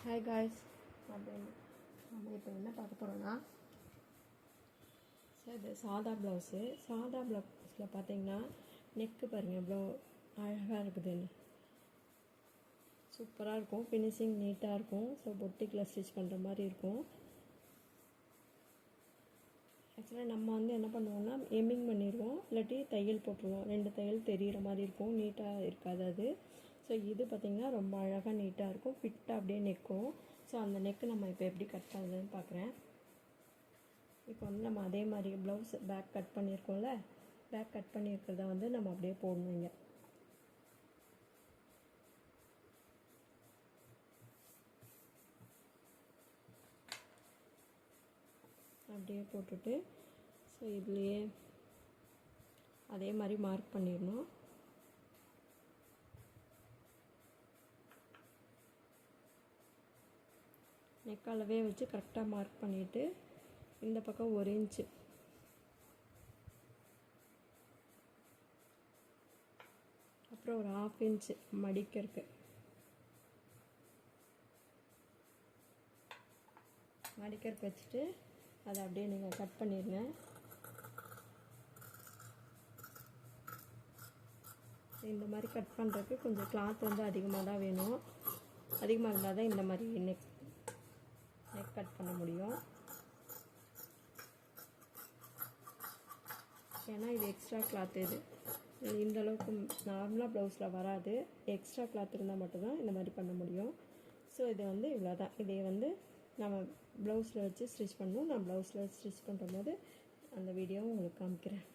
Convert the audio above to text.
Hi guys, நம்ம இப்போ என்ன பார்க்க போகிறோன்னா, இது சாதா ப்ளவுஸு. சாதா ப்ளவுஸில் பார்த்தீங்கன்னா நெக்கு பாருங்கள் எவ்வளோ அழகாக இருக்குதுன்னு. சூப்பராக இருக்கும், ஃபினிஷிங் நீட்டாக இருக்கும். ஸோ பொட்டிக்கில் ஸ்டிச் பண்ணுற மாதிரி இருக்கும். ஆக்சுவலாக நம்ம என்ன பண்ணுவோம்னா எம்மிங் பண்ணிடுவோம், இல்லாட்டி தையல் போட்டுருவோம். 2 தையல் தெரிகிற மாதிரி இருக்கும், நீட்டாக இருக்காது அது. ஸோ இது பார்த்திங்கன்னா ரொம்ப அழகாக நீட்டாக இருக்கும், ஃபிட்டாக அப்படியே நெக்கும். ஸோ அந்த நெக்கு நம்ம இப்போ எப்படி கட் பண்ணுறதுன்னு பார்க்குறேன். இப்போ நம்ம அதே மாதிரி ப்ளவுஸ் பேக் கட் பண்ணியிருக்கோம்ல, பேக் கட் பண்ணியிருக்கிறத நம்ம அப்படியே போடணும். இங்கே அப்படியே போட்டுட்டு ஸோ இதுலேயே அதே மாதிரி மார்க் பண்ணிடணும். நெக்காலவே வச்சு கரெக்டாக மார்க் பண்ணிவிட்டு இந்த பக்கம் 1 இன்ச்சு, அப்புறம் ஒரு 1/2 இன்ச்சு மடிக்கிறதுக்கு வச்சுட்டு அதை அப்படியே நீங்கள் கட் பண்ணிடுங்க. இந்த மாதிரி கட் பண்ணுறதுக்கு கொஞ்சம் கிளாத் அதிகமாக தான் வேணும். அதிகமாக இருந்தால் தான் இந்த மாதிரி நெக் கட் பண்ண முடியும். ஏன்னா இது எக்ஸ்ட்ரா கிளாத், இது இந்தளவுக்கு நார்மலாக ப்ளவுஸில் வராது. எக்ஸ்ட்ரா கிளாத் இருந்தால் மட்டும்தான் இந்த மாதிரி பண்ண முடியும். ஸோ இது இவ்வளோ தான். இதை நம்ம ப்ளவுஸில் வச்சு ஸ்டிச் பண்ணணும். நான் ப்ளவுஸில் ஸ்டிச் பண்ணுற போது அந்த வீடியோவும் உங்களுக்கு காமிக்கிறேன்.